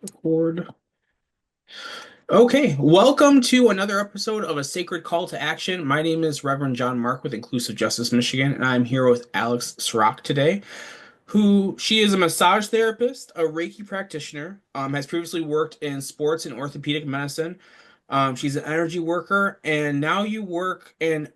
Record. Okay, welcome to another episode of A Sacred Call to Action. My name is Reverend John Marc with Inclusive Justice Michigan, and I'm here with Alexz Srock today, who she is a massage therapist, a Reiki practitioner, has previously worked in sports and orthopedic medicine. She's an energy worker, and now you work in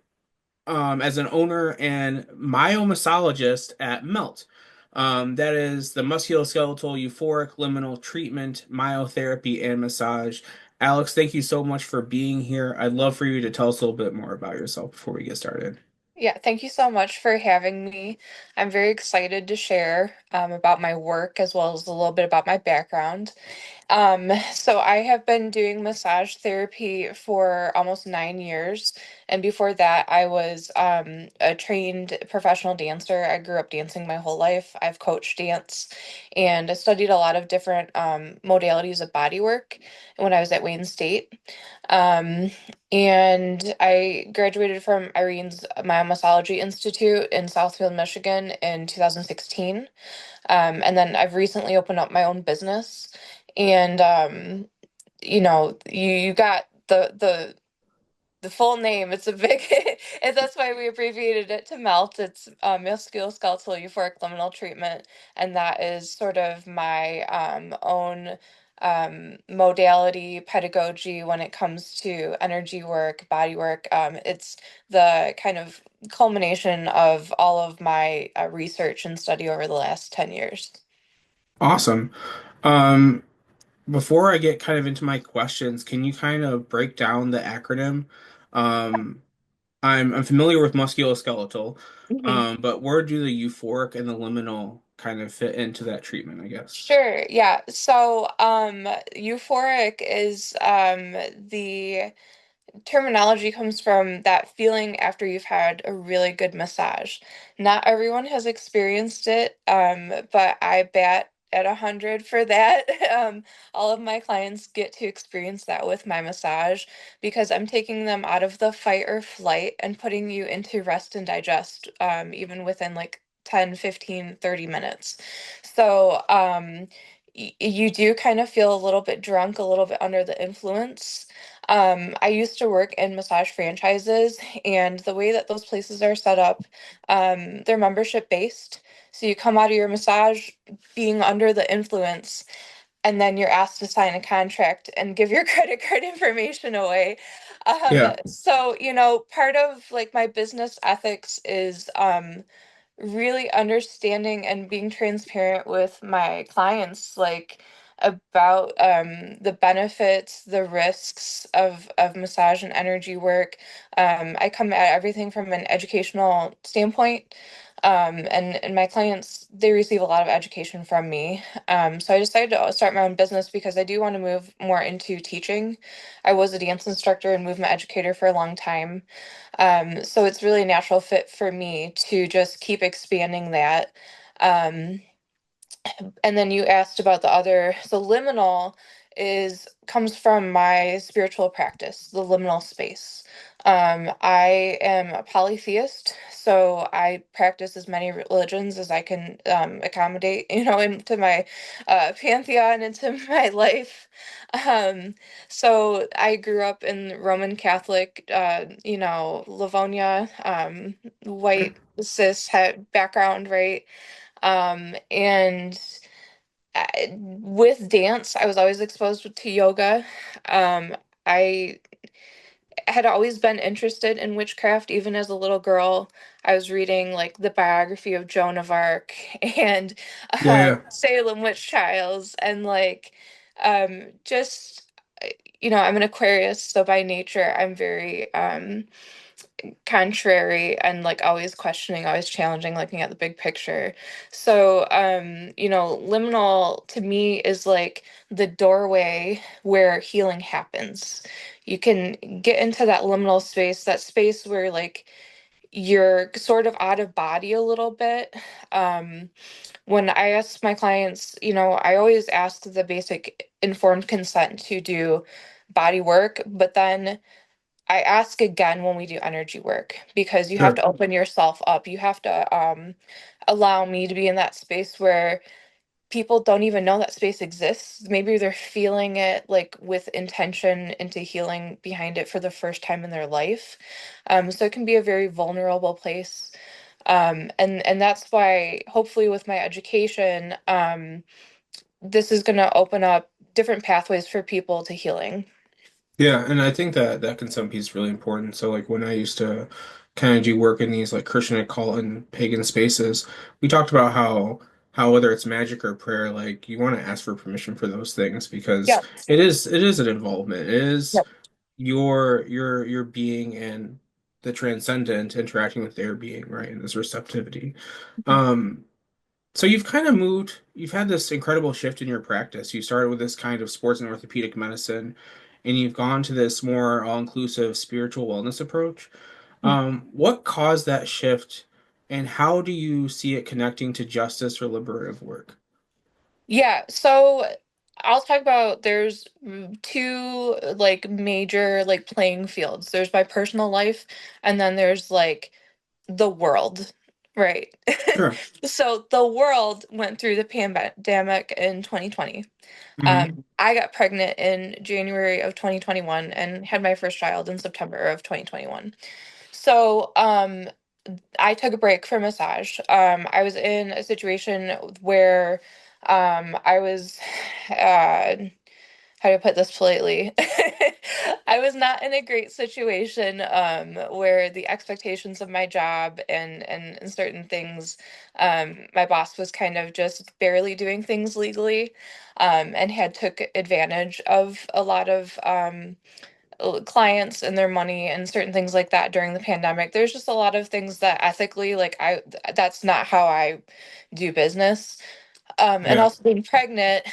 as an owner and myomassologist at Melt. That is the musculoskeletal, euphoric, liminal treatment, myotherapy, and massage. Alexz, thank you so much for being here. I'd love for you to tell us a little bit more about yourself before we get started. Yeah, thank you so much for having me. I'm very excited to share about my work as well as a little bit about my background. So I have been doing massage therapy for almost 9 years. And before that, I was a trained professional dancer. I grew up dancing my whole life. I've coached dance and I studied a lot of different modalities of body work when I was at Wayne State. Um, and I graduated from Irene's Myomassology Institute in Southfield, Michigan in 2016. And then I've recently opened up my own business. And you got the full name. It's a big, and that's why we abbreviated it to MELT. It's musculoskeletal euphoric liminal treatment, and that is sort of my own modality pedagogy when it comes to energy work, body work. It's the kind of culmination of all of my research and study over the last 10 years. Awesome. Um, Before I get kind of into my questions, can you kind of break down the acronym? Um, I'm familiar with musculoskeletal, but where do the euphoric and the liminal kind of fit into that treatment, I guess? Sure, yeah. So, euphoric is the terminology comes from that feeling after you've had a really good massage. Not everyone has experienced it, but I bat at 100 for that. All of my clients get to experience that with my massage because I'm taking them out of the fight or flight and putting you into rest and digest, even within like 10, 15, 30 minutes. So, you do kind of feel a little bit drunk, a little bit under the influence. I used to work in massage franchises, and the way that those places are set up, they're membership based. So you come out of your massage being under the influence, and then you're asked to sign a contract and give your credit card information away. Yeah. Part of like my business ethics is really understanding and being transparent with my clients, like about the benefits, the risks of massage and energy work. I come at everything from an educational standpoint. And my clients, they receive a lot of education from me. So I decided to start my own business because I do want to move more into teaching. I was a dance instructor and movement educator for a long time. So it's really a natural fit for me to just keep expanding that. Um, and then you asked about the other. So liminal is comes from my spiritual practice, the liminal space. I am a polytheist, so I practice as many religions as I can accommodate, into my pantheon, into my life. Um, so I grew up in Roman Catholic, Livonia, white cis het background, right? And with dance, I was always exposed to yoga. I had always been interested in witchcraft, even as a little girl. I was reading like the biography of Joan of Arc and Yeah, yeah. Salem witch trials, and like just I'm an Aquarius, so by nature I'm very contrary and like always questioning, always challenging, looking at the big picture. So, liminal to me is like the doorway where healing happens. You can get into that liminal space, that space where like you're sort of out of body a little bit. Um, when I ask my clients, I always ask the basic informed consent to do body work, but then I ask again when we do energy work because you have Sure. to open yourself up. You have to allow me to be in that space where people don't even know that space exists. Maybe they're feeling it like with intention into healing behind it for the first time in their life. So it can be a very vulnerable place. And that's why hopefully with my education, this is going to open up different pathways for people to healing. Yeah, and I think that that can some piece really important. So like when I used to kind of do work in these like Christian occult and pagan spaces, we talked about how whether it's magic or prayer, like you want to ask for permission for those things because Yep. it is an involvement. It is Yep. your being and the transcendent interacting with their being, right? And this receptivity. Um, so you've had this incredible shift in your practice. You started with this kind of sports and orthopedic medicine, and you've gone to this more all-inclusive spiritual wellness approach. What caused that shift, and how do you see it connecting to justice or liberative work? Yeah, so I'll talk about there's two like major like playing fields. There's my personal life and then there's like the world, right? Sure. So the world went through the pandemic in 2020. Hmm. I got pregnant in January of 2021 and had my first child in September of 2021. So, I took a break from massage. I was in a situation where I was, how to put this politely, I was not in a great situation where the expectations of my job and certain things, my boss was kind of just barely doing things legally and had took advantage of a lot of clients and their money and certain things like that during the pandemic. There's just a lot of things that ethically, like that's not how I do business. And Yeah. also being pregnant,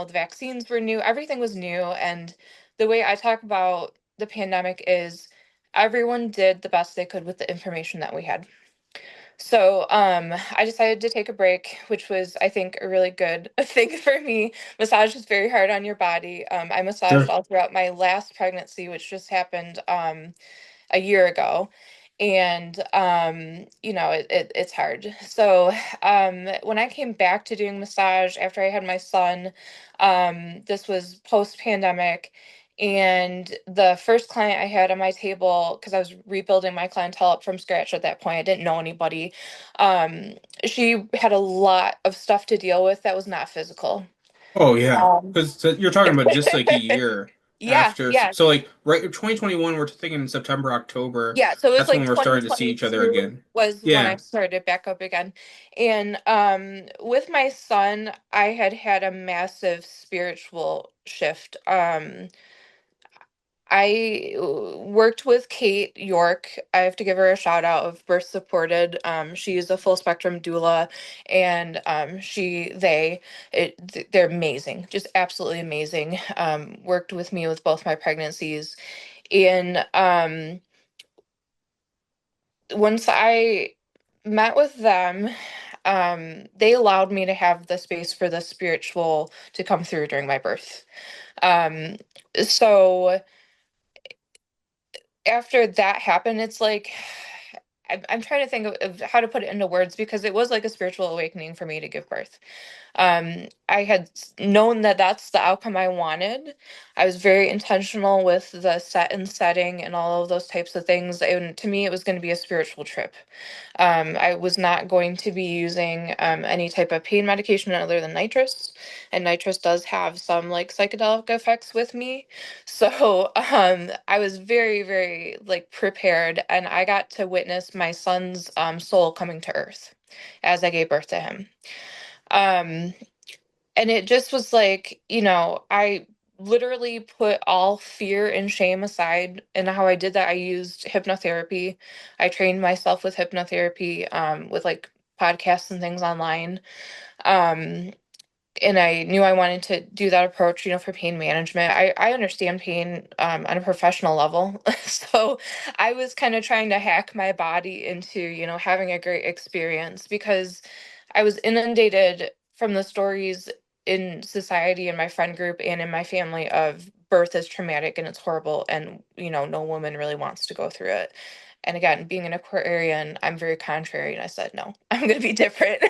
the vaccines were new, everything was new. And the way I talk about the pandemic is everyone did the best they could with the information that we had. So, I decided to take a break, which was, I think, a really good thing for me. Massage is very hard on your body. I massaged Sure. all throughout my last pregnancy, which just happened a year ago. And it's hard. So when I came back to doing massage after I had my son, this was post-pandemic. And the first client I had on my table, because I was rebuilding my clientele up from scratch at that point, I didn't know anybody. Um, she had a lot of stuff to deal with that was not physical. Oh yeah, Um, because you're talking about just like a year yeah, after. yeah. So like right 2021, we're thinking September, October. Yeah, so it was That's like when we're starting to see each other 2022 again. was when I Yeah. started back up again. And with my son, I had had a massive spiritual shift. I worked with Kate York. I have to give her a shout out of Birth Supported. She is a full spectrum doula, and they're amazing, just absolutely amazing. Worked with me with both my pregnancies, and once I met with them, they allowed me to have the space for the spiritual to come through during my birth. Um, so after that happened, it's like I'm trying to think of how to put it into words because it was like a spiritual awakening for me to give birth. I had known that that's the outcome I wanted. I was very intentional with the set and setting and all of those types of things. And to me, it was going to be a spiritual trip. I was not going to be using any type of pain medication other than nitrous. And nitrous does have some like psychedelic effects with me. So I was very, very like prepared. And I got to witness my son's soul coming to earth as I gave birth to him. Um, and it just was like, I literally put all fear and shame aside. And how I did that, I used hypnotherapy. I trained myself with hypnotherapy, with like podcasts and things online. Um, and I knew I wanted to do that approach, for pain management. I understand pain on a professional level. So I was kind of trying to hack my body into, having a great experience because I was inundated from the stories in society and my friend group and in my family of birth is traumatic and it's horrible and, no woman really wants to go through it. And again, being an Aquarian, I'm very contrary and I said, no, I'm going to be different.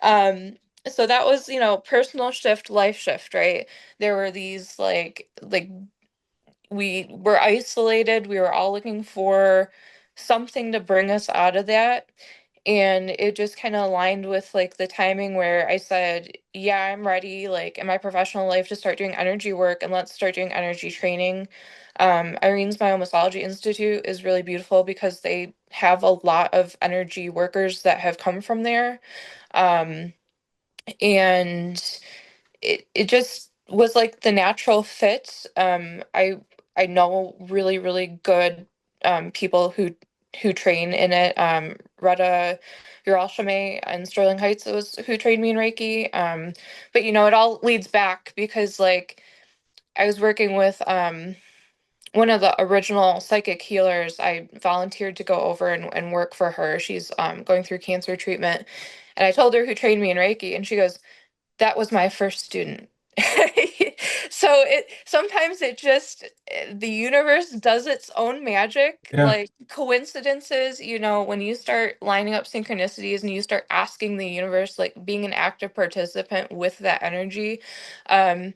um, So that was, personal shift, life shift, right? There were these we were isolated. We were all looking for something to bring us out of that. And it just kind of aligned with like the timing where I said, yeah, I'm ready, like in my professional life, to start doing energy work and let's start doing energy training. Irene's Biomasology Institute is really beautiful because they have a lot of energy workers that have come from there. Um, and it just was like the natural fit. I know really, really good people who train in it. Retta Uralshame in Sterling Heights was who trained me in Reiki. But it all leads back because like I was working with one of the original psychic healers. I volunteered to go over and work for her. She's going through cancer treatment. And I told her who trained me in Reiki, and she goes, that was my first student. So it sometimes it just the universe does its own magic, Yeah. like coincidences, when you start lining up synchronicities and you start asking the universe, like being an active participant with that energy, um,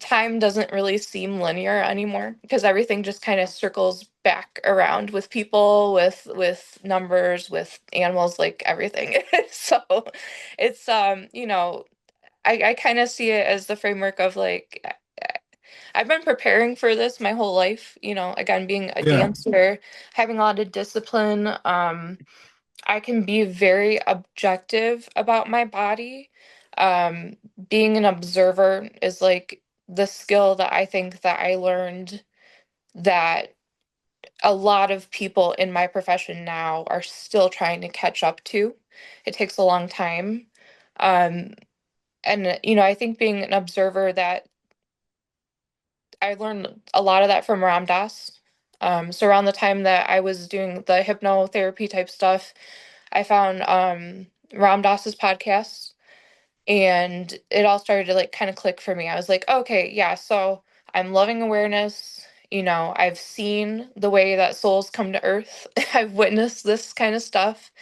time doesn't really seem linear anymore because everything just kind of circles back around with people, with numbers, with animals, like everything. So it's I kind of see it as the framework of like I've been preparing for this my whole life, again, being a Yeah. dancer, having a lot of discipline. I can be very objective about my body. Um, Being an observer is like the skill that I think that I learned that a lot of people in my profession now are still trying to catch up to. It takes a long time. Um, and I think being an observer, that I learned a lot of that from Ram Dass. So around the time that I was doing the hypnotherapy type stuff, I found Ram Dass's podcast, and it all started to like kind of click for me. I was like, okay, yeah, so I'm loving awareness. I've seen the way that souls come to earth. I've witnessed this kind of stuff.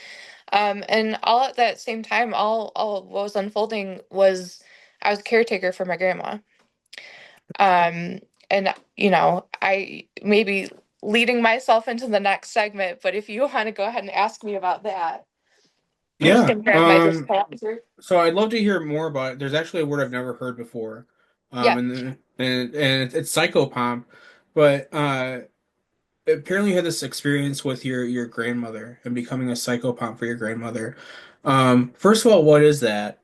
And all at that same time, all what was unfolding was I was a caretaker for my grandma. Um, and I may be leading myself into the next segment, but if you want to go ahead and ask me about that, I'm just Yeah. gonna grab my dispenser. So I'd love to hear more about it. There's actually a word I've never heard before. Yeah. It's psychopomp, but apparently you had this experience with your grandmother and becoming a psychopomp for your grandmother. First of all, what is that?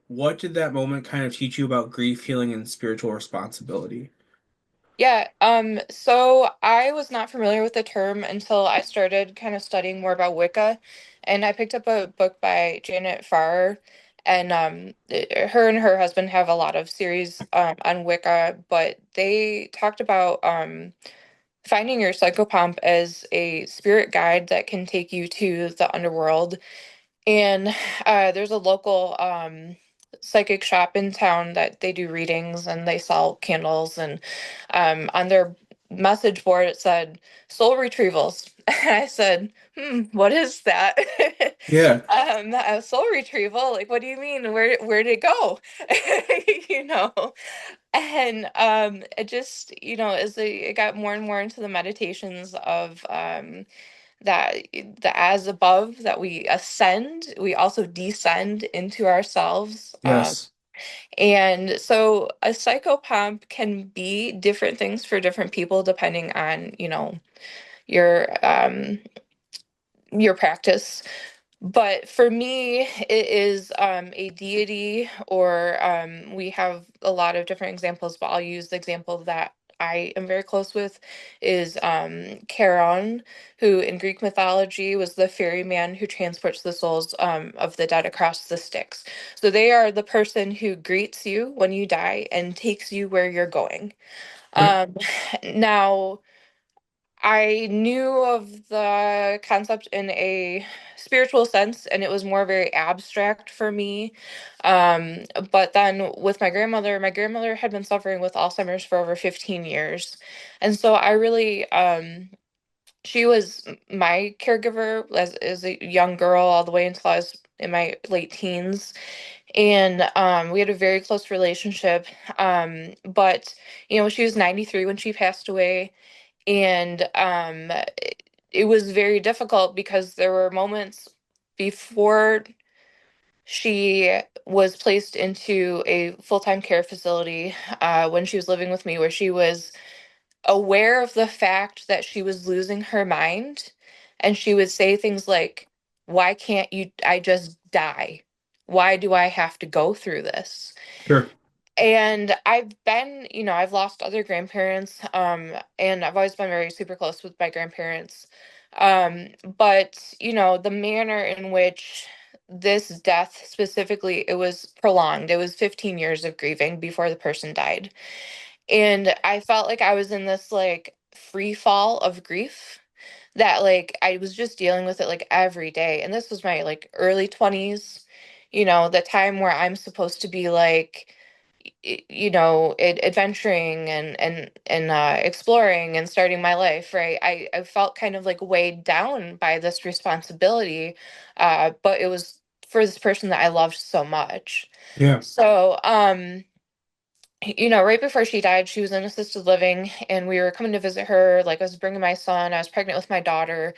What did that moment kind of teach you about grief, healing, and spiritual responsibility? Yeah, so I was not familiar with the term until I started kind of studying more about Wicca, and I picked up a book by Janet Farrar, and her and her husband have a lot of series on Wicca, but they talked about finding your psychopomp as a spirit guide that can take you to the underworld. And there's a local psychic shop in town that they do readings and they sell candles. And on their message board, it said soul retrievals. And I said, what is that? Yeah. A soul retrieval? Like, what do you mean? Where did it go? You know? And it just, as it got more and more into the meditations of that the as above, that we ascend, we also descend into ourselves. Yes. And so a psychopomp can be different things for different people depending on, your your practice. But for me, it is a deity, or we have a lot of different examples, but I'll use the example that I am very close with is Charon, who in Greek mythology was the ferryman who transports the souls of the dead across the Styx. So they are the person who greets you when you die and takes you where you're going. Okay. Um, Now, I knew of the concept in a spiritual sense, and it was more very abstract for me. But then with my grandmother had been suffering with Alzheimer's for over 15 years. And so I really, she was my caregiver as a young girl all the way until I was in my late teens, and we had a very close relationship. But she was 93 when she passed away, and it was very difficult because there were moments before she was placed into a full-time care facility, when she was living with me, where she was aware of the fact that she was losing her mind, and she would say things like, "Why can't I just die? Why do I have to go through this?" Sure. And I've lost other grandparents, and I've always been very super close with my grandparents. But, the manner in which this death specifically, it was prolonged. It was 15 years of grieving before the person died. And I felt like I was in this like free fall of grief, that like I was just dealing with it like every day. And this was my like early 20s, the time where I'm supposed to be like adventuring and exploring and starting my life, right? I felt kind of like weighed down by this responsibility, but it was for this person that I loved so much. Yeah. So right before she died, she was in assisted living, and we were coming to visit her. Like, I was bringing my son, I was pregnant with my daughter,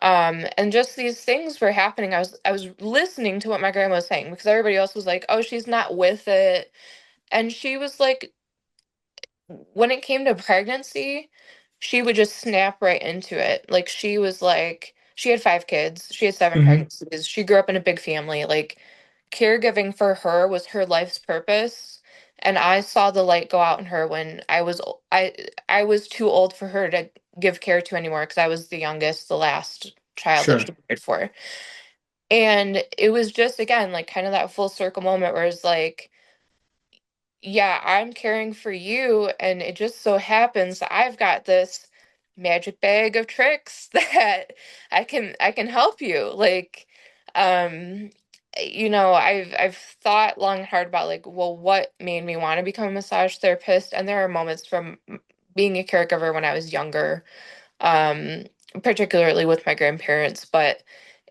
and just these things were happening. I was listening to what my grandma was saying, because everybody else was like, "Oh, she's not with it," and she was like, when it came to pregnancy, she would just snap right into it. Like, she was like, she had 5 kids, she had 7 pregnancies, she grew up in a big family. Like, caregiving for her was her life's purpose. And I saw the light go out in her when I was too old for her to give care to anymore, because I was the youngest, the last child that Sure. she cared for. And it was just, again, like kind of that full circle moment where it's like, yeah, I'm caring for you, and it just so happens that I've got this magic bag of tricks that I can help you. Like, um, I've thought long and hard about like, well, what made me want to become a massage therapist? And there are moments from being a caregiver when I was younger, um, particularly with my grandparents. But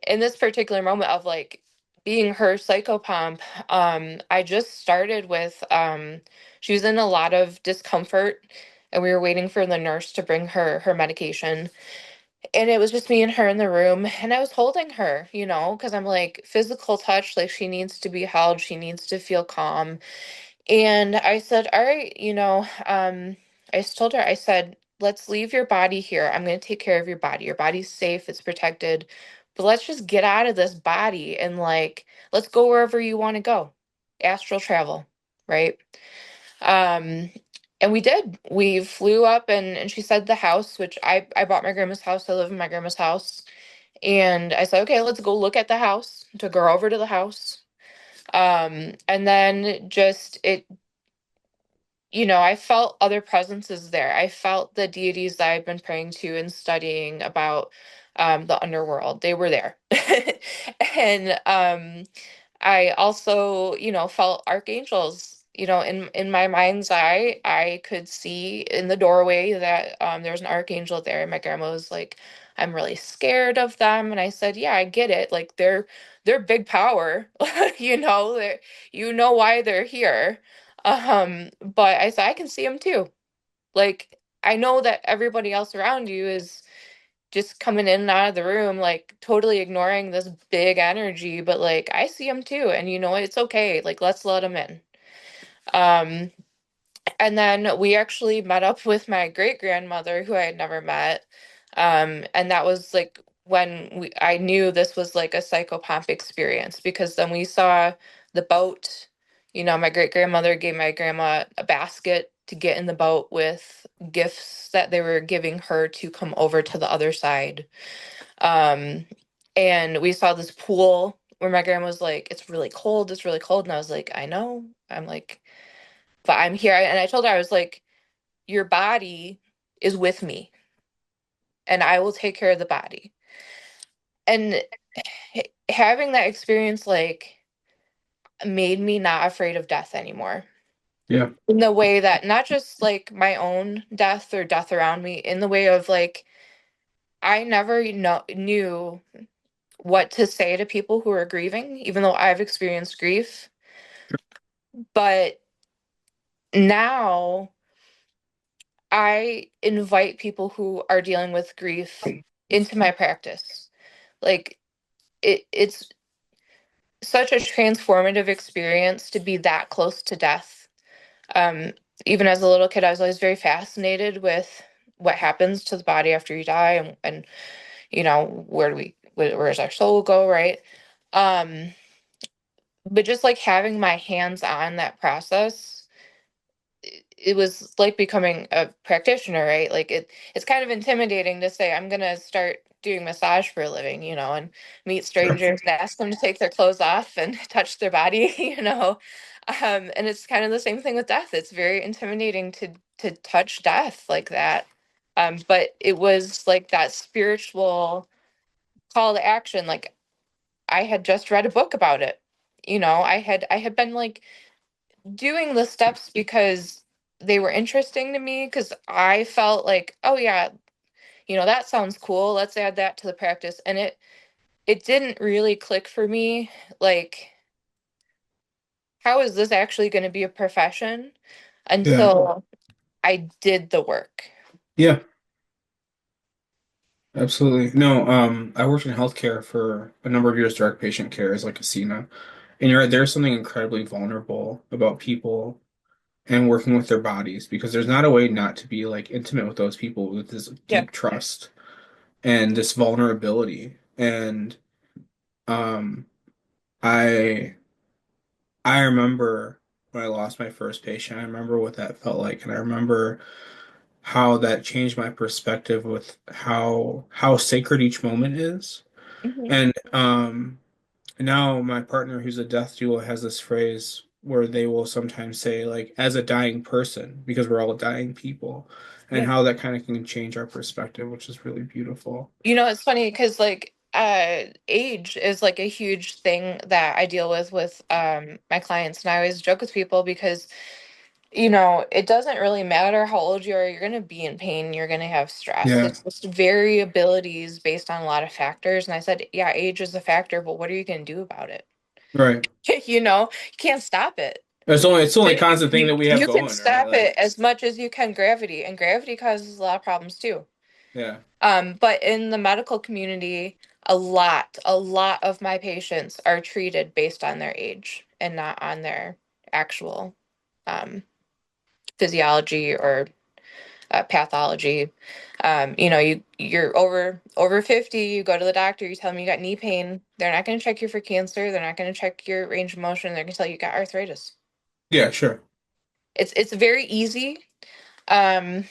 in this particular moment of like being her psychopomp, I just started with, she was in a lot of discomfort, and we were waiting for the nurse to bring her medication. And it was just me and her in the room, and I was holding her, because I'm like, physical touch, like she needs to be held, she needs to feel calm. And I said, all right, I just told her, I said, let's leave your body here. I'm going to take care of your body. Your body's safe, it's protected. But let's just get out of this body and like, let's go wherever you want to go. Astral travel, right? Um, and we did. We flew up, and she said the house, which I bought my grandma's house. I live in my grandma's house. And I said, okay, let's go look at the house. Took her over to the house. And then just I felt other presences there. I felt the deities that I've been praying to and studying about, the underworld. They were there. And I also, felt archangels. In my mind's eye, I could see in the doorway that there was an archangel there. And my grandma was like, "I'm really scared of them." And I said, "Yeah, I get it. Like, they're big power. You know why they're here." But I said, "I can see them too. Like, I know that everybody else around you is just coming in and out of the room, like totally ignoring this big energy, but like I see them too, and it's okay. Like, let's let them in." Um, and then we actually met up with my great grandmother, who I had never met. And that was like when I knew this was like a psychopomp experience, because then we saw the boat. My great grandmother gave my grandma a basket to get in the boat with gifts that they were giving her to come over to the other side. Um, and we saw this pool where my grandma was like, "It's really cold, it's really cold." And I was like, "I know." I'm like, "But I'm here." And I told her, I was like, "Your body is with me, and I will take care of the body." And having that experience, like, made me not afraid of death anymore. Yeah. In the way that, not just like my own death or death around me, in the way of like, I never knew what to say to people who are grieving, even though I've experienced grief. But now I invite people who are dealing with grief into my practice. Like it's such a transformative experience to be that close to death. Um, Even as a little kid, I was always very fascinated with what happens to the body after you die, and where does our soul go, right? Um, but just like having my hands on that process, it was like becoming a practitioner, right? Like it's kind of intimidating to say I'm gonna start doing massage for a living, and meet Sure. strangers and ask them to take their clothes off and touch their body, and it's kind of the same thing with death. It's very intimidating to touch death like that. But it was like that spiritual call to action. Like I had just read a book about it. I had been like doing the steps because they were interesting to me because I felt like, oh yeah, that sounds cool. Let's add that to the practice. And it didn't really click for me. Like, how is this actually going to be a profession Yeah. until I did the work? Yeah, absolutely. No, I worked in healthcare for a number of years, direct patient care as like a CNA. And you're right, there's something incredibly vulnerable about people and working with their bodies because there's not a way not to be like intimate with those people with this Yeah. deep trust and this vulnerability. And um I I remember when I lost my first patient, I remember what that felt like, and I remember how that changed my perspective with how sacred each moment is. Hmm. And now my partner who's a death doula has this phrase where they will sometimes say like as a dying person because we're all dying people and Yeah. how that kind of can change our perspective, which is really beautiful. It's funny because like age is like a huge thing that I deal with my clients, and I always joke with people because it doesn't really matter how old you are, you're going to be in pain, you're going to have stress. Yeah, It's just variabilities based on a lot of factors. And I said, yeah, age is a factor, but what are you going to do about it? right. You can't stop it. It's the only But constant thing that we have you can going, right? stop Like, it as much as you can gravity, and gravity causes a lot of problems too. yeah, But in the medical community, a lot of my patients are treated based on their age and not on their actual um, physiology or pathology. You're over 50, you go to the doctor, you tell them you got knee pain. They're not going to check you for cancer. They're not going to check your range of motion. They're going to tell you got arthritis. yeah, sure, It's very easy. Um,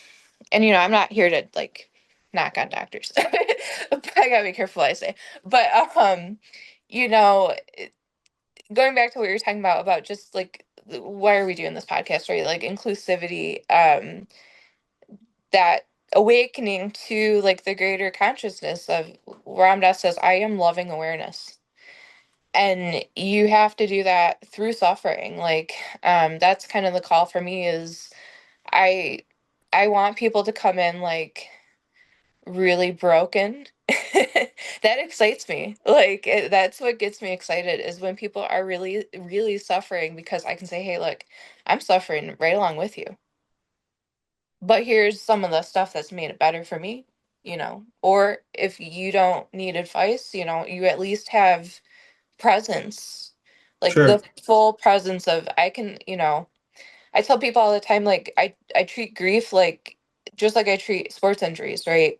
and I'm not here to like knock on doctors. I gotta be careful what I say. But you know, going back to what you're talking about just like why are we doing this podcast, right? Like inclusivity. That awakening to like the greater consciousness of Ram Dass says, I am loving awareness. And you have to do that through suffering. Like, that's kind of the call for me is I I want people to come in like really broken. That excites me. Like that's what gets me excited is when people are really, really suffering because I can say, hey, look, I'm suffering right along with you. But here's some of the stuff that's made it better for me, or if you don't need advice, you at least have presence, like sure, the full presence of I can, I tell people all the time, like I treat grief like just like I treat sports injuries, right?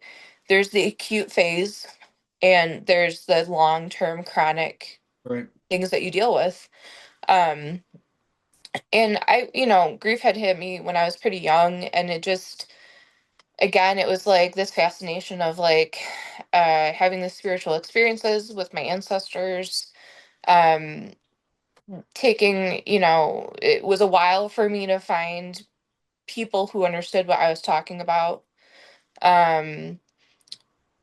There's the acute phase and there's the long-term chronic right, things that you deal with. Um, and grief had hit me when I was pretty young, and it just again, it was like this fascination of like having the spiritual experiences with my ancestors. Um, it was a while for me to find people who understood what I was talking about. Um,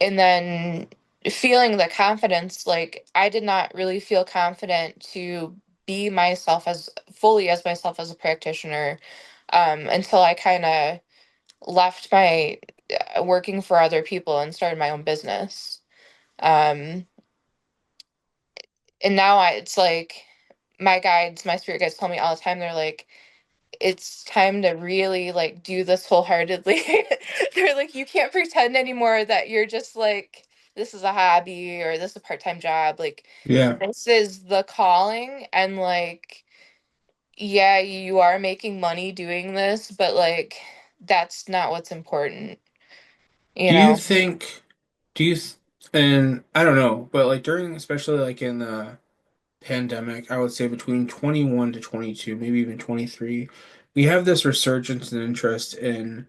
and then feeling the confidence, like I did not really feel confident to be myself as fully as myself as a practitioner until I kind of left my working for other people and started my own business. Um, and now it's like my guides, my spirit guides tell me all the time, they're like, it's time to really like do this wholeheartedly. They're like, you can't pretend anymore that you're just like, this is a hobby or this is a part-time job. Like, Yeah. this is the calling. And like, yeah, you are making money doing this, but like, that's not what's important, you Do you know? think, do you, th- and I don't know, but like during, especially like in the pandemic, I would say between 21 to 22, maybe even 23, we have this resurgence in interest in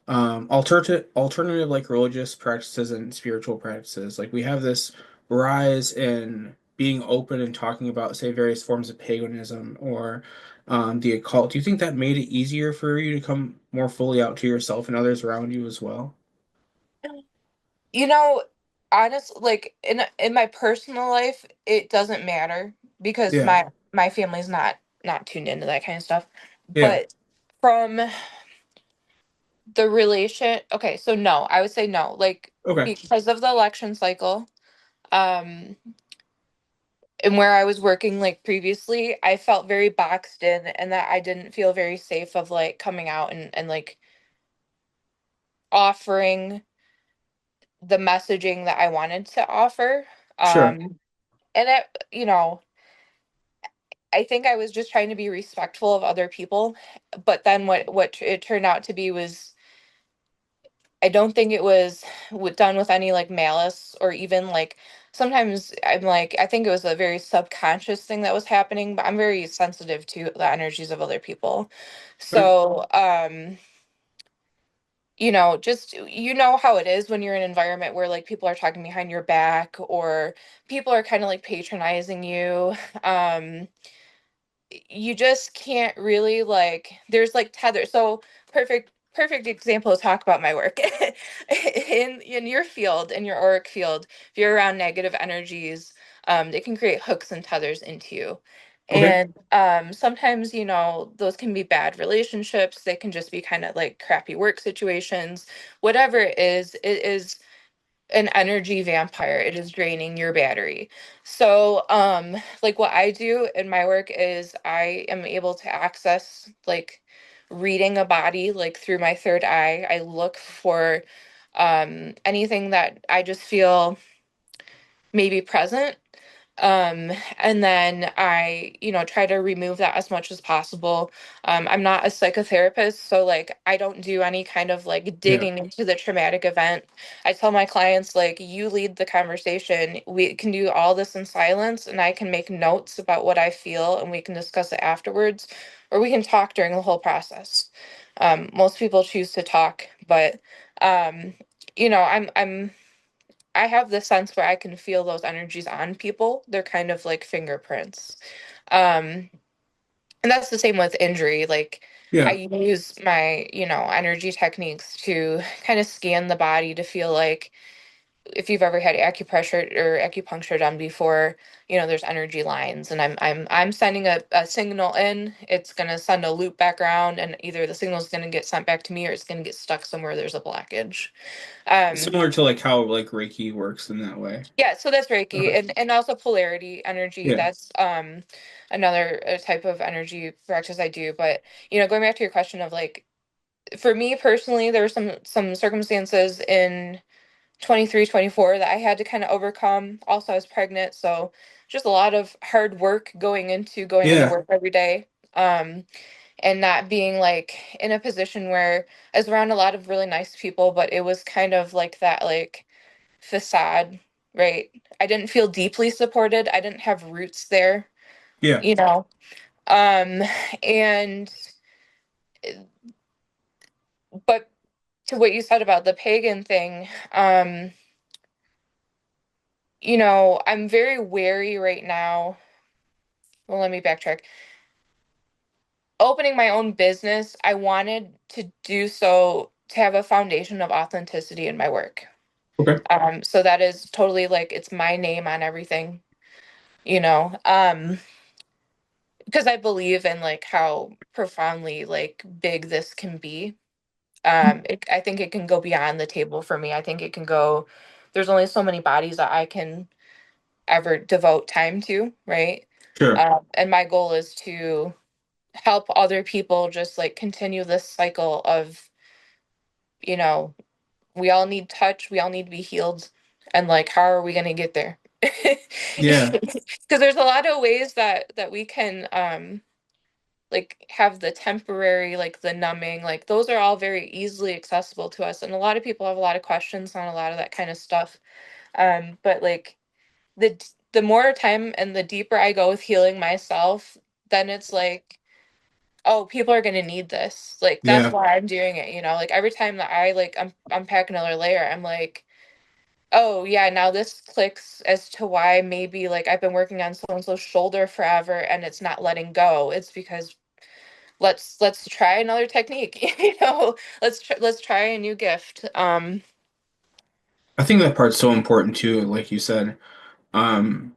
alternative like religious practices and spiritual practices. Like we have this rise in being open and talking about, say, various forms of paganism or the occult. Do you think that made it easier for you to come more fully out to yourself and others around you as well? You know, like in my personal life, it doesn't matter because Yeah. my family's not tuned into that kind of stuff. Yeah. But from the relation, okay, so no, I would say no. Like Okay. because of the election cycle, um, and where I was working like previously, I felt very boxed in and that I didn't feel very safe of like coming out and like offering the messaging that I wanted to offer. Sure. And it, I think I was just trying to be respectful of other people, but then what it turned out to be was I don't think it was done with any like malice or even like sometimes I'm like I think it was a very subconscious thing that was happening, but I'm very sensitive to the energies of other people. Okay. So, just how it is when you're in an environment where like people are talking behind your back or people are kind of like patronizing you. Um you just can't really like there's like tether so perfect example to talk about my work in your field in your auric field if you're around negative energies they can create hooks and tethers into you Okay. and sometimes those can be bad relationships they can just be kind of like crappy work situations whatever it is an energy vampire. It is draining your battery. So, like what I do in my work is I am able to access like reading a body like through my third eye. I look for anything that I just feel maybe present and then I try to remove that as much as possible. I'm not a psychotherapist, so like I don't do any kind of like Yeah. digging into the traumatic event. I tell my clients like you lead the conversation. We can do all this in silence and I can make notes about what I feel and we can discuss it afterwards or we can talk during the whole process. Most people choose to talk, but um I'm I have the sense where I can feel those energies on people. They're kind of like fingerprints. Um, and that's the same with injury. Like I Yeah. use my, energy techniques to kind of scan the body to feel like if you've ever had acupressure or acupuncture done before, there's energy lines and I'm sending a signal in, it's gonna send a loop back around and either the signal is gonna get sent back to me or it's gonna get stuck somewhere there's a blockage. Um, Similar to like how like Reiki works in that way. Yeah, so that's Reiki Okay. and also polarity energy. Yeah. That's another type of energy practice I do. But going back to your question of like for me personally, there were some circumstances in 23, 24 that I had to kind of overcome. Also, I was pregnant, so just a lot of hard work going into Yeah. work every day. And not being like in a position where I was around a lot of really nice people, but it was kind of like that like facade, right? I didn't feel deeply supported. I didn't have roots there, Yeah. you know. Um and but to what you said about the pagan thing, I'm very wary right now. Well, let me backtrack. Opening my own business, I wanted to do so to have a foundation of authenticity in my work. Okay. So that is totally like it's my name on everything, because I believe in like how profoundly like big this can be. I think it can go beyond the table for me. I think it can go. There's only so many bodies that ever devote time to, right? Sure. And my goal is to help other people just like continue this cycle of, you know, we all need touch, we all need to be healed, and like how are we going to get there? Yeah. Because there's a lot of ways that we can like have the temporary, like the numbing, like those are all very easily accessible to us, and a lot of people have a lot of questions on a lot of that kind of stuff. But like the more time and the deeper I go with healing myself, then it's like, oh, people are gonna need this. Like that's Yeah. why I'm doing it, you know? Like every time that I like unpack another layer, I'm like, oh yeah, now this clicks as to why maybe like I've been working on so and so's shoulder forever and it's not letting go. It's because let's try another technique, you know? Let's try a new gift. I think that part's so important too, like you said. Um,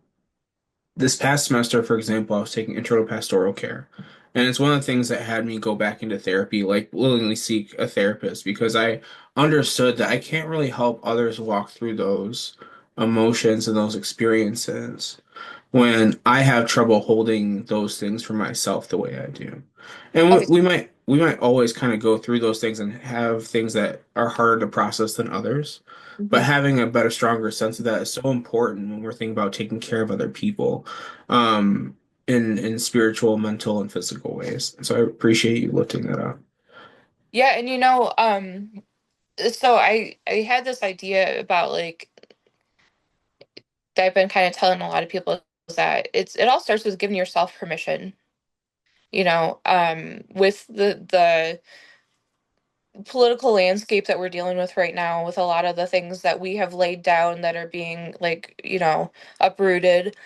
this past semester, for example, I was taking intro to pastoral care. And it's one of the things that had me go back into therapy, like willingly seek a therapist, because I understood that I can't really help others walk through those emotions and those experiences when I have trouble holding those things for myself the way I do. And Oh, we might always kind of go through those things and have things that are harder to process than others. But mhm. having a better, stronger sense of that is so important when we're thinking about taking care of other people, in spiritual, mental, and physical ways. So I appreciate you lifting that up. Yeah, and so I had this idea about like that I've been kind of telling a lot of people is that it all starts with giving yourself permission, with the political landscape that we're dealing with right now, with a lot of the things that we have laid down that are being like, uprooted.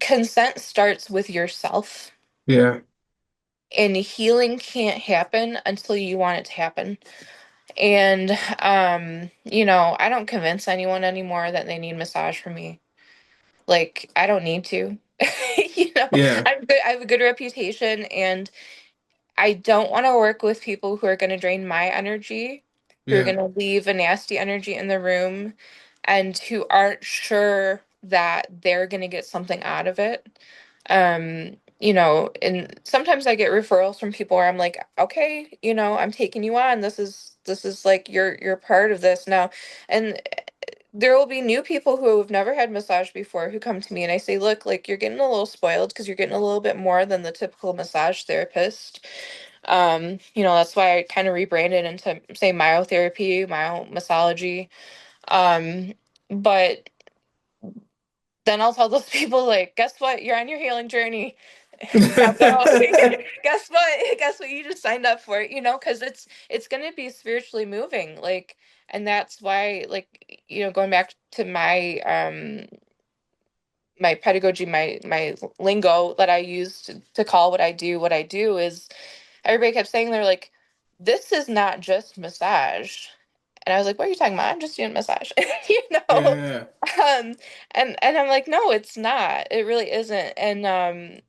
Consent starts with yourself, Yeah, and healing can't happen until you want it to happen. And I don't convince anyone anymore that they need massage from me. Like, I don't need to. yeah, I have a good reputation, and I don't want to work with people who are going to drain my energy, who are yeah, going to leave a nasty energy in the room, and who aren't sure that they're going to get something out of it. And sometimes I get referrals from people where I'm like, okay, I'm taking you on. This is like you're part of this now. And there will be new people who have never had massage before who come to me and I say, look, like you're getting a little spoiled because you're getting a little bit more than the typical massage therapist. That's why I kind of rebranded into say myotherapy, myomassology. Um, but then I'll tell those people like, guess what? You're on your healing journey. Now go. Guess what? Guess what you just signed up for, because it's gonna be spiritually moving. Like, and that's why, like, going back to my pedagogy, my lingo that I use to call what I do is everybody kept saying they're like, this is not just massage. And I was like, what are you talking about? I'm just doing massage. you know? yeah, Um, and I'm like, no, it's not. It really isn't. And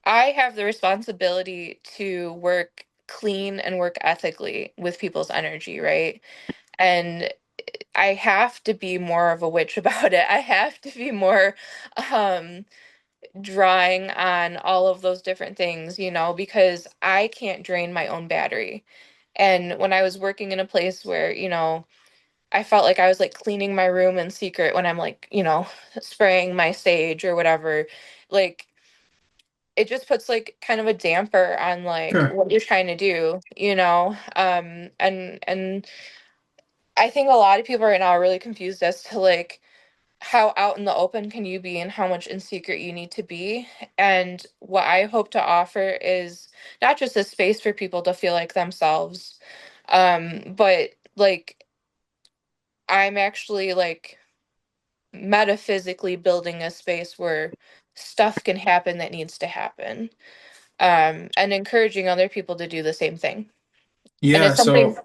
I have the responsibility to work clean and work ethically with people's energy, right? And I have to be more of a witch about it. I have to be more um drawing on all of those different things, because I can't drain my own battery. And when I was working in a place where, I felt like I was like cleaning my room in secret when I'm like, spraying my sage or whatever, like it just puts like kind of a damper on like sure. what you're trying to do, and I think a lot of people right now are really confused as to like how out in the open can you be and how much in secret you need to be. And what I hope to offer is not just a space for people to feel like themselves, but like I'm actually like metaphysically building a space where stuff can happen that needs to happen, and encouraging other people to do the same thing. And Yeah, it's something, so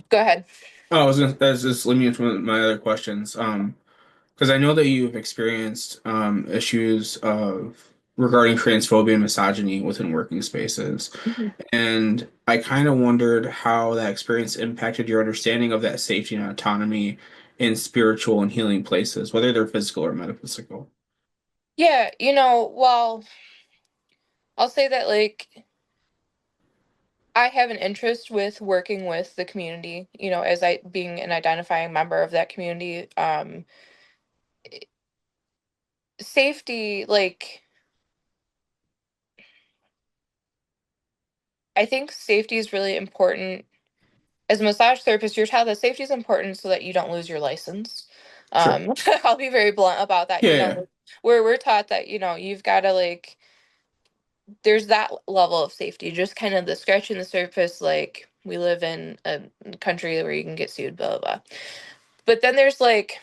go ahead. oh, that's just leading me into one of my other questions. Because I know that you've experienced issues of regarding transphobia and misogyny within working spaces. Mhm. And I kind of wondered how that experience impacted your understanding of that safety and autonomy in spiritual and healing places, whether they're physical or metaphysical. Yeah, well, I'll say that like I have an interest with working with the community, as I being an identifying member of that community. Safety, like I think safety is really important. As a massage therapist, you're taught that safety is important so that you don't lose your license. Sure. I'll be very blunt about that. Yeah, yeah. We're taught that, you've got to like there's that level of safety, just kind of the scratching the surface, like we live in a country where you can get sued, blah blah blah. But then there's like,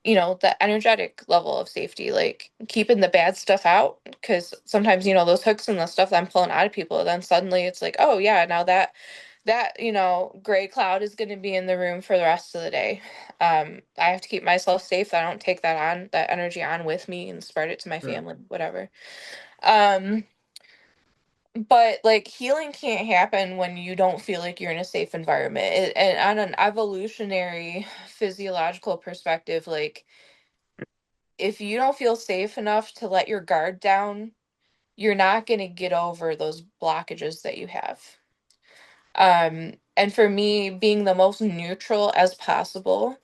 the energetic level of safety, like keeping the bad stuff out. Because sometimes, those hooks and the stuff that I'm pulling out of people, then suddenly it's like, oh yeah, now that gray cloud is going to be in the room for the rest of the day. I have to keep myself safe, that I don't take that energy on with me and spread it to my Sure. family, whatever. um but like healing can't happen when you don't feel like you're in a safe environment. And on an evolutionary physiological perspective, like if you don't feel safe enough to let your guard down, you're not going to get over those blockages that you have. And for me, being the most neutral as possible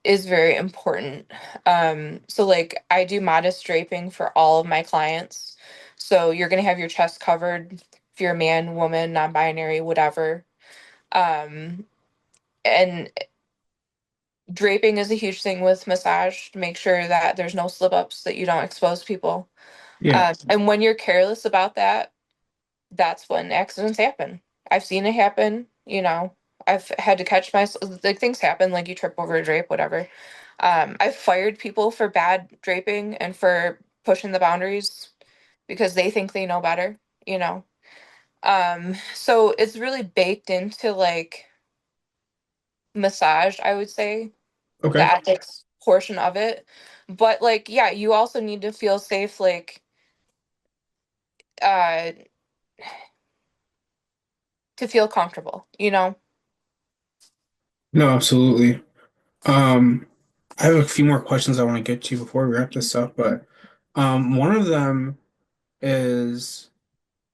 is very important. So like I do modest draping for all of my clients. So you're going to have your chest covered if you're a man, woman, non-binary, whatever. Um, and draping is a huge thing with massage to make sure that there's no slip ups, that you don't expose people. Yeah. And when you're careless about that, that's when accidents happen. I've seen it happen, I've had to catch myself, like things happen, like you trip over a drape, whatever. I've fired people for bad draping and for pushing the boundaries because they think they know better, you know. So it's really baked into like massage, I would say, the Okay. ethics portion of it. But like, yeah, you also need to feel safe, like uh to feel comfortable, you know? No, absolutely. Um, I have a few more questions I want to get to before we wrap this up, but one of them is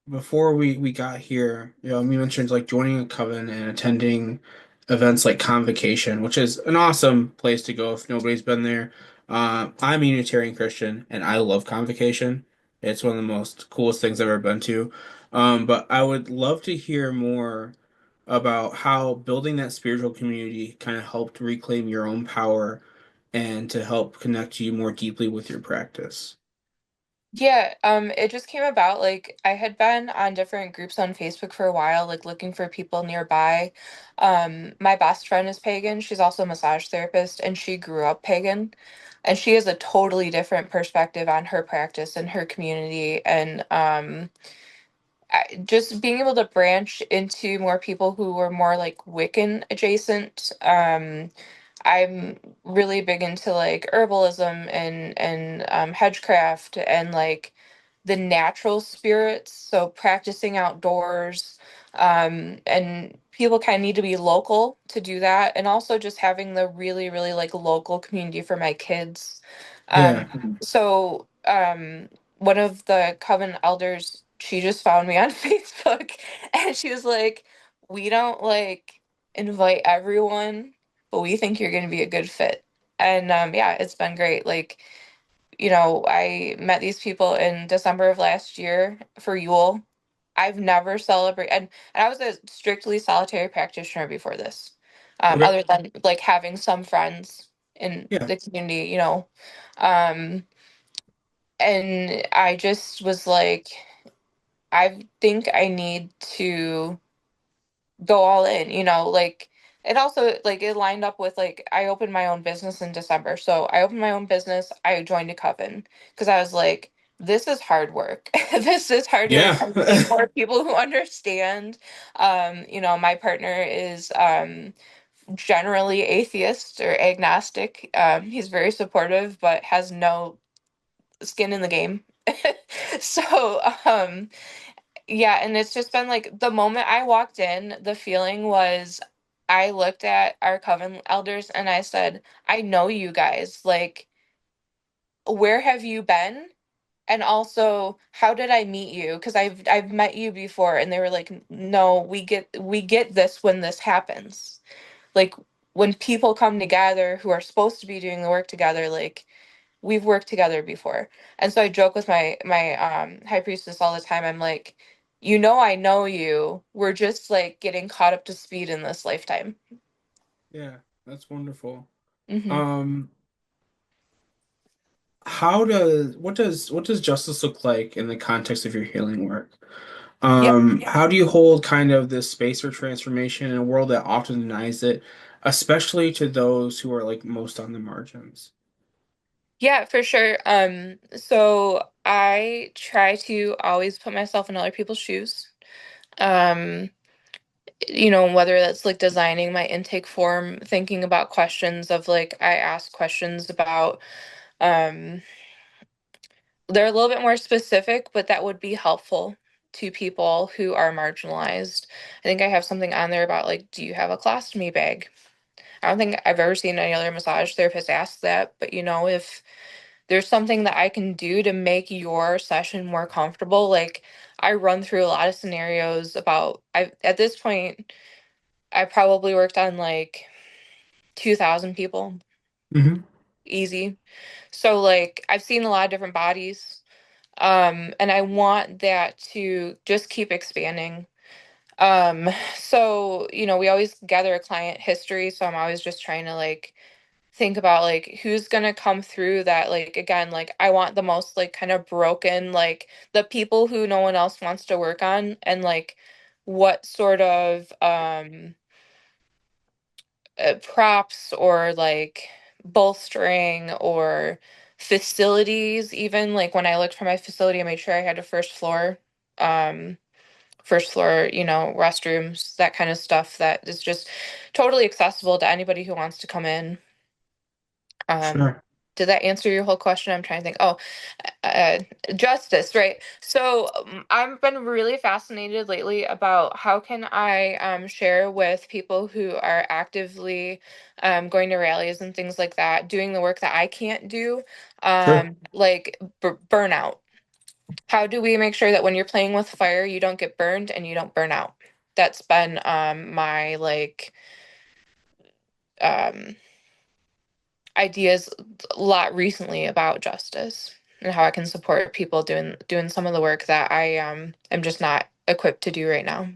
before we got here, you mentioned like joining a coven and attending events like Convocation, which is an awesome place to go if nobody's been there. I'm a Unitarian Christian and I love Convocation. It's one of the most coolest things I've ever been to. But I would love to hear more about how building that spiritual community kind of helped reclaim your own power and to help connect you more deeply with your practice. Yeah, it just came about, like I had been on different groups on Facebook for a while, like looking for people nearby. My best friend is pagan. She's also a massage therapist, and she grew up pagan. And she has a totally different perspective on her practice and her community. And just being able to branch into more people who were more like Wiccan adjacent. I'm really big into like herbalism and hedgecraft and like the natural spirits. So practicing outdoors, and people kind of need to be local to do that, and also just having the really really like local community for my kids. Yeah. So one of the coven elders, she just found me on Facebook, and she was like, we don't like invite everyone, but we think you're going to be a good fit. And yeah, it's been great. Like, I met these people in December of last year for Yule. I've never celebrated, and I was a strictly solitary practitioner before this, Okay. other than like having some friends in Yeah. the community. Um, and I just was like, I think I need to go all in, like it also like it lined up with like I opened my own business in December. So I opened my own business, I joined a coven because I was like, this is hard work. This is hard work. Yeah. I need more people who understand. My partner is generally atheist or agnostic. He's very supportive but has no skin in the game. So yeah, and it's just been like the moment I walked in, the feeling was I looked at our coven elders and I said, I know you guys. Like, where have you been? And also, how did I meet you? Because I've met you before, and they were like, no, we get this when this happens. Like when people come together who are supposed to be doing the work together, like we've worked together before. And so I joke with my high priestess all the time. I'm like, I know you. We're just like getting caught up to speed in this lifetime. Yeah, that's wonderful. Hmm. Um, what does justice look like in the context of your healing work? Yep. How do you hold kind of this space for transformation in a world that often denies it, especially to those who are like most on the margins? Yeah, for sure. So I try to always put myself in other people's shoes. Um, whether that's like designing my intake form, thinking about questions of like I ask questions about um they're a little bit more specific, but that would be helpful to people who are marginalized. I think I have something on there about like, do you have a colostomy bag? I don't think I've ever seen any other massage therapist ask that, but if there's something that I can do to make your session more comfortable, like I run through a lot of scenarios about I at this point I probably worked on like 2,000 people, Hmm. easy. So like I've seen a lot of different bodies. And I want that to just keep expanding. So, we always gather a client history, so I'm always just trying to like think about like who's gonna come through that, like again, like I want the most like kind of broken, like the people who no one else wants to work on, and like what sort of props or like bolstering or facilities. Even like when I looked for my facility, I made sure I had a um first floor, restrooms, that kind of stuff that is just totally accessible to anybody who wants to come in. um Sure. did that answer your whole question? I'm trying to think. Oh, uh, justice, right? So I've been really fascinated lately about how can I share with people who are actively going to rallies and things like that, doing the work that I can't do, Sure. like burnout. How do we make sure that when you're playing with fire, you don't get burned and you don't burn out? That's been my like um, ideas a lot recently about justice and how I can support people doing some of the work that I am just not equipped to do right now.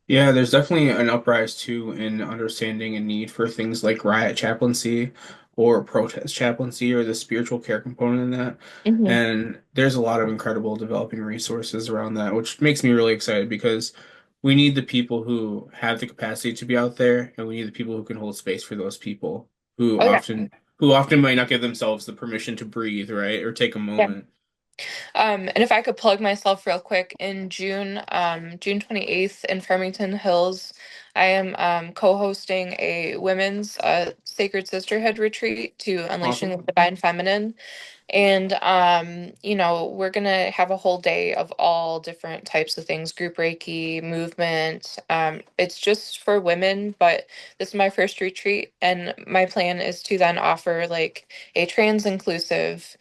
Yeah, there's definitely an uprise too in understanding a need for things like riot chaplaincy or protest chaplaincy or the spiritual care component in that. Hmm. And there's a lot of incredible developing resources around that, which makes me really excited because we need the people who have the capacity to be out there, and we need the people who can hold space for those people who Oh yeah. often might not give themselves the permission to breathe, right? Or take a Yeah. moment. And if I could plug myself real quick, in June, June 28th in Farmington Hills, I am co-hosting a women's sacred sisterhood retreat to Unleashing the Awesome. Divine Feminine. And we're gonna have a whole day of all different types of things, group Reiki, movement. It's just for women, but this is my first retreat, and my plan is to then offer like a trans inclusive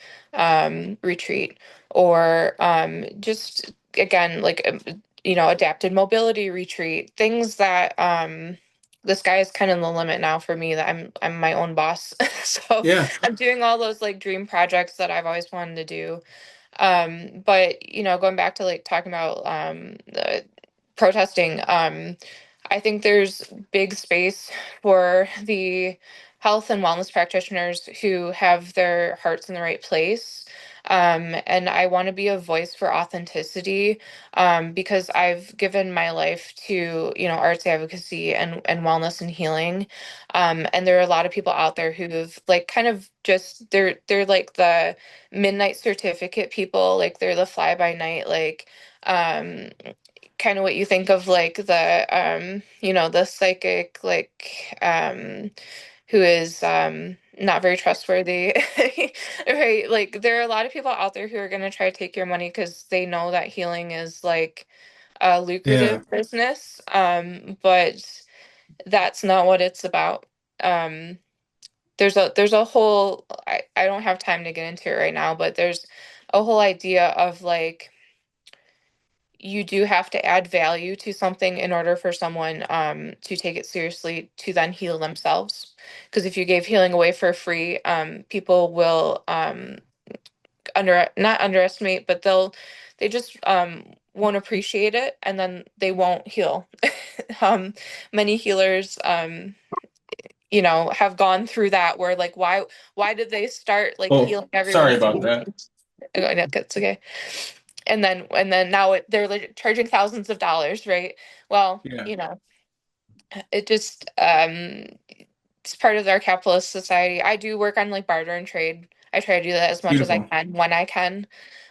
retreat, or just again like adapted mobility retreat, things that the sky is kind of the limit now for me, that I'm my own boss. So Yeah. I'm doing all those like dream projects that I've always wanted to do. But going back to like talking about the protesting, I think there's big space for the health and wellness practitioners who have their hearts in the right place. And I want to be a voice for authenticity, because I've given my life to, arts advocacy and wellness and healing. And there are a lot of people out there who've like kind of just they're like the midnight certificate people, like they're the fly by night, like um kind of what you think of like the psychic, like who is not very trustworthy. Right, like there are a lot of people out there who are going to try to take your money because they know that healing is like a Yeah. lucrative business. But that's not what it's about. Um, there's a whole I don't have time to get into it right now, but there's a whole idea of like you do have to add value to something in order for someone to take it seriously to then heal themselves. Because if you gave healing away for free, people will not underestimate, but they just won't appreciate it, and then they won't heal. um, Many healers have gone through that where like why did they start like Oh, healing sorry everyone's about that. no, it's okay. And then now they're like charging thousands of dollars, right? Well, Yeah, it just it's part of our capitalist society. I do work on like barter and trade. I try to do that as much as I beautiful. can when I can.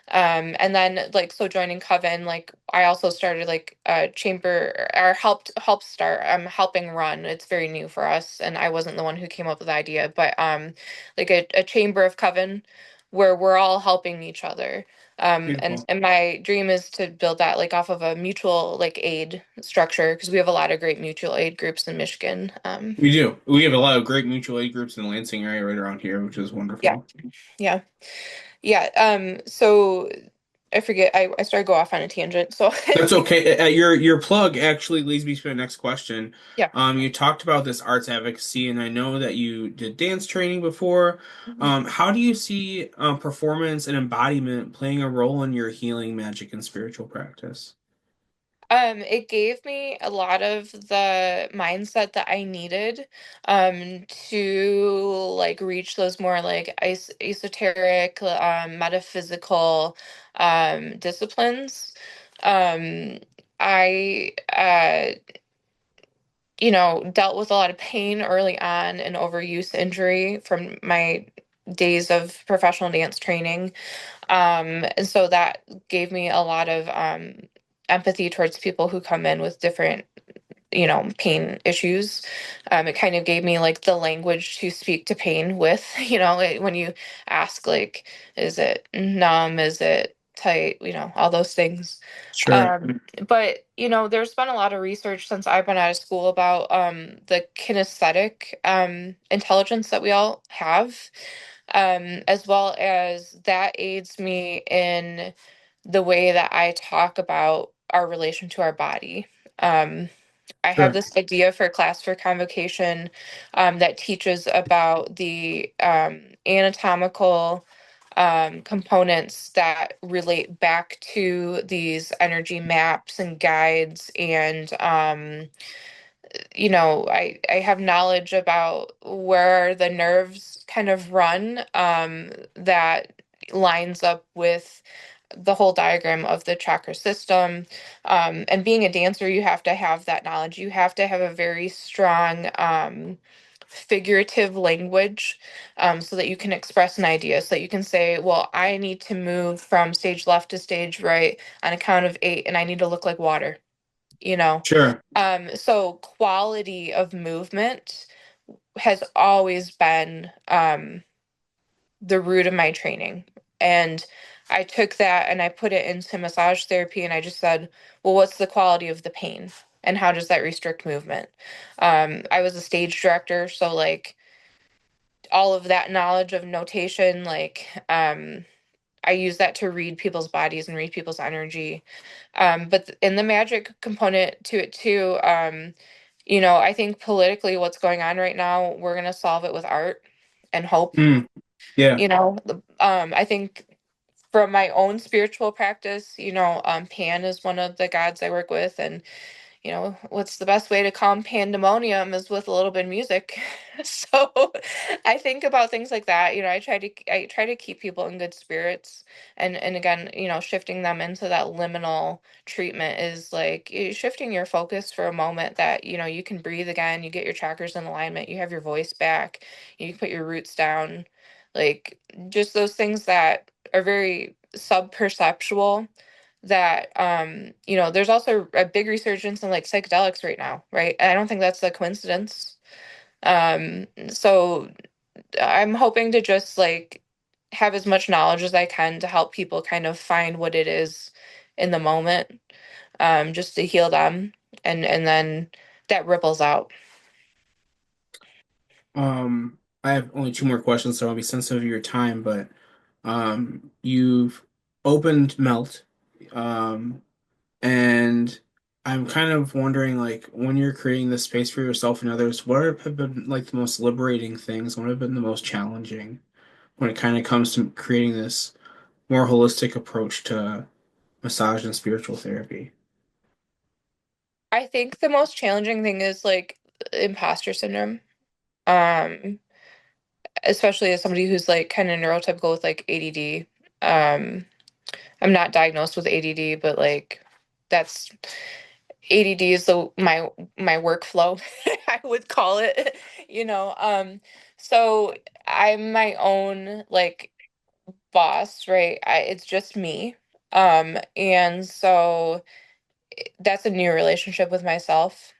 And then like so joining Coven, like I also started like a chamber or help start. I'm helping run. It's very new for us, and I wasn't the one who came up with the idea, but like a chamber of Coven where we're all helping each other. And Beautiful. and my dream is to build that like off of a mutual like aid structure because we have a lot of great mutual aid groups in Michigan. We do. We have a lot of great mutual aid groups in the Lansing area right around here, which is Yeah, wonderful. yeah, yeah. So I forget. I started go off on a tangent. So That's okay. Your plug actually leads me to the next question. yeah. You talked about this arts advocacy, and I know that you did dance training before. Mhm. How do you see performance and embodiment playing a role in your healing, magic, and spiritual practice? It gave me a lot of the mindset that I needed to like reach those more like esoteric, metaphysical disciplines. Um, I dealt with a lot of pain early on and overuse injury from my days of professional dance training. And so that gave me a lot of empathy towards people who come in with different, pain issues. It kind of gave me like the language to speak to pain with, when you ask, like, is it numb? Is it tight? All those things. Sure. But, there's been a lot of research since I've been out of school about the kinesthetic intelligence that we all have, as well as that aids me in the way that I talk about our relation to our body. Um, I have Sure. this idea for class for convocation that teaches about the anatomical components that relate back to these energy maps and guides and I have knowledge about where the nerves kind of run that lines up with the whole diagram of the chakra system. And being a dancer, you have to have that knowledge. You have to have a very strong figurative language so that you can express an idea, so that you can say, well, I need to move from stage left to stage right on a count of 8, and I need to look like water, you know? Sure. So quality of movement has always been the root of my training. And I took that and I put it into massage therapy and I just said, well, what's the quality of the pain? And how does that restrict movement? I was a stage director, so like all of that knowledge of notation, like I use that to read people's bodies and read people's energy. But in the magic component to it too, I think politically what's going on right now, we're gonna solve it with art and hope. Mm, yeah. I think from my own spiritual practice, Pan is one of the gods I work with, and what's the best way to calm pandemonium is with a little bit of music. So I think about things like that. I try to keep people in good spirits, and again, shifting them into that liminal treatment is like shifting your focus for a moment that you can breathe again, you get your chakras in alignment, you have your voice back, you can put your roots down, like just those things that are very sub-perceptual that there's also a big resurgence in like psychedelics right now, right? And I don't think that's a coincidence. So I'm hoping to just like have as much knowledge as I can to help people kind of find what it is in the moment, just to heal them, and then that ripples out. I have only two more questions, so I'll be sensitive of your time, but you've opened Melt, um, and I'm kind of wondering, like, when you're creating this space for yourself and others, what have been like the most liberating things? What have been the most challenging when it kind of comes to creating this more holistic approach to massage and spiritual therapy? I think the most challenging thing is like imposter syndrome. Um, Especially as somebody who's like kind of neurotypical with like ADD. Um, I'm not diagnosed with ADD, but like that's ADD is the my workflow, I would call it, you know. So I'm my own like boss, right? It's just me. And so that's a new relationship with myself,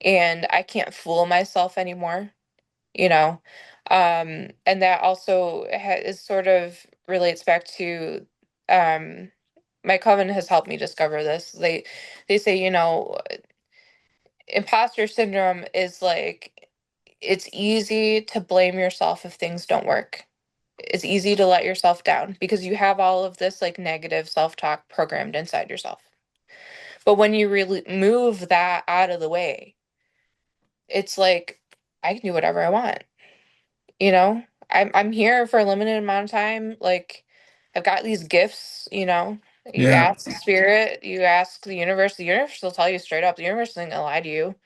and I can't fool myself anymore, you know. And that also is sort of relates back to my coven has helped me discover this. They say, you know, imposter syndrome is like it's easy to blame yourself if things don't work. It's easy to let yourself down because you have all of this like negative self-talk programmed inside yourself. But when you really move that out of the way, it's like I can do whatever I want. You know, I'm here for a limited amount of time. Like I've got these gifts, you know. You Yeah, ask spirit, you ask the universe will tell you straight up. The universe isn't gonna lie to you.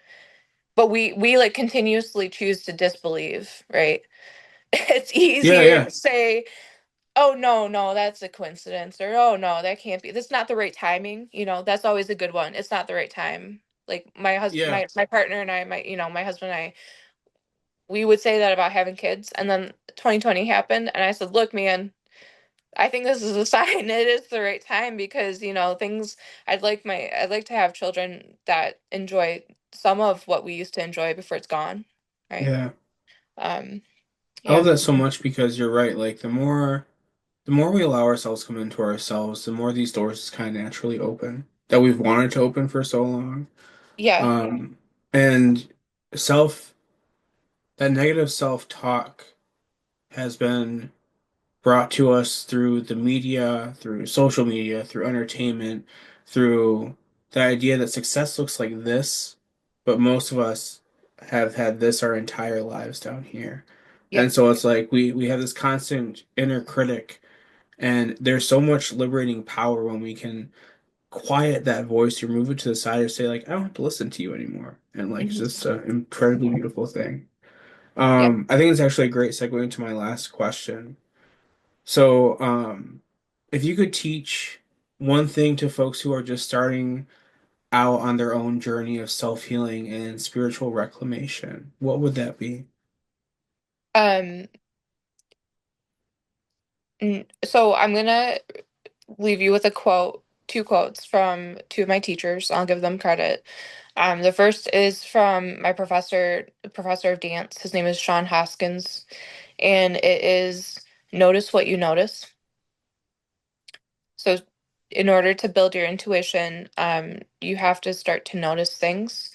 But we like continuously choose to disbelieve, right? It's yeah, easier yeah, to say, "Oh no, that's a coincidence," or "Oh no, that can't be. That's not the right timing." You know, that's always a good one. It's not the right time. Like my husband, yeah, my partner and I, my husband and I, we would say that about having kids, and then 2020 happened, and I said, "Look, man, I think this is a sign. It is the right time because you know things. I'd like to have children that enjoy some of what we used to enjoy before it's gone, right? yeah. Um, I love yeah, that so much because you're right. Like the more we allow ourselves to come into ourselves, the more these doors kind of naturally open that we've wanted to open for so long. yeah, And self that negative self-talk has been brought to us through the media, through social media, through entertainment, through the idea that success looks like this, but most of us have had this our entire lives down here. yep, And so it's like we have this constant inner critic, and there's so much liberating power when we can quiet that voice, you move it to the side and say like, I don't have to listen to you anymore. And like it's hmm just an incredibly beautiful thing. yep. I think it's actually a great segue into my last question. So, if you could teach one thing to folks who are just starting out on their own journey of self-healing and spiritual reclamation, what would that be? Um, so I'm gonna leave you with a quote, two quotes from two of my teachers. I'll give them credit. The first is from my professor of dance. His name is Sean Hoskins, and it is notice what you notice. So, in order to build your intuition, you have to start to notice things,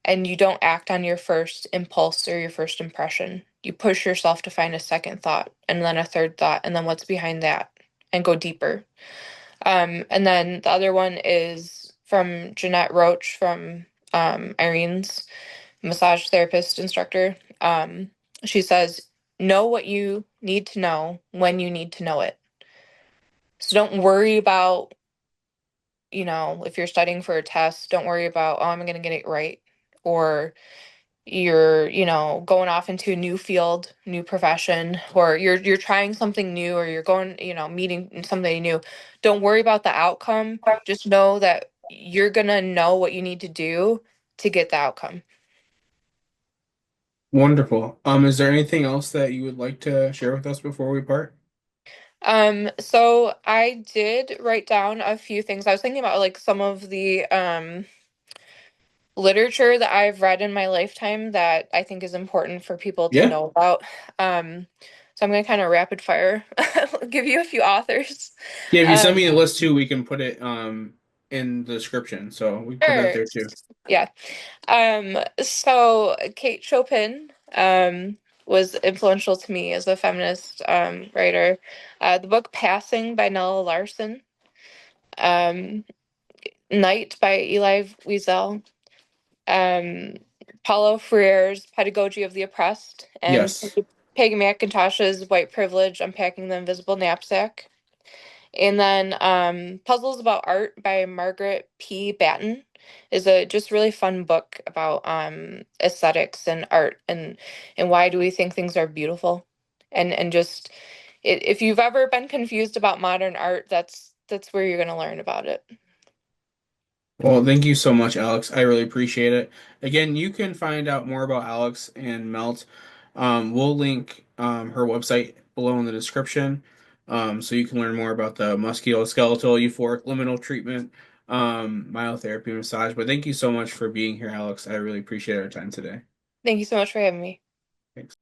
and you don't act on your first impulse or your first impression. You push yourself to find a second thought, and then a third thought, and then what's behind that, and go deeper. And then the other one is from Jeanette Roach from Irene's massage therapist instructor. She says, know what you need to know when you need to know it. So don't worry about, you know, if you're studying for a test, don't worry about, oh, I'm going to get it right. Or you're, you know, going off into a new field, new profession, or you're trying something new, or you're going, you know, meeting somebody new. Don't worry about the outcome. Just know that you're going to know what you need to do to get the outcome. Wonderful. Is there anything else that you would like to share with us before we part? So I did write down a few things. I was thinking about like some of the literature that I've read in my lifetime that I think is important for people to Yeah. know about. Um, so I'm gonna kind of rapid fire give you a few authors. Yeah, if you send me Um, a list too, we can put it in the description. So we can put that sure. there too. Yeah. So Kate Chopin, um, was influential to me as a feminist writer. The book Passing by Nella Larson, um, Night by Eli Wiesel, um, Paulo Freire's Pedagogy of the Oppressed, and Yes. Peggy McIntosh's White Privilege, Unpacking the Invisible Knapsack. And then Puzzles About Art by Margaret P. Batten is a just really fun book about aesthetics and art and why do we think things are beautiful. And just if you've ever been confused about modern art, that's where you're going to learn about it. Well, thank you so much, Alex. I really appreciate it. Again, you can find out more about Alex and Melt. We'll link her website below in the description, so you can learn more about the musculoskeletal, euphoric, liminal treatment, myotherapy, massage. But thank you so much for being here, Alex. I really appreciate our time today. Thank you so much for having me. Thanks.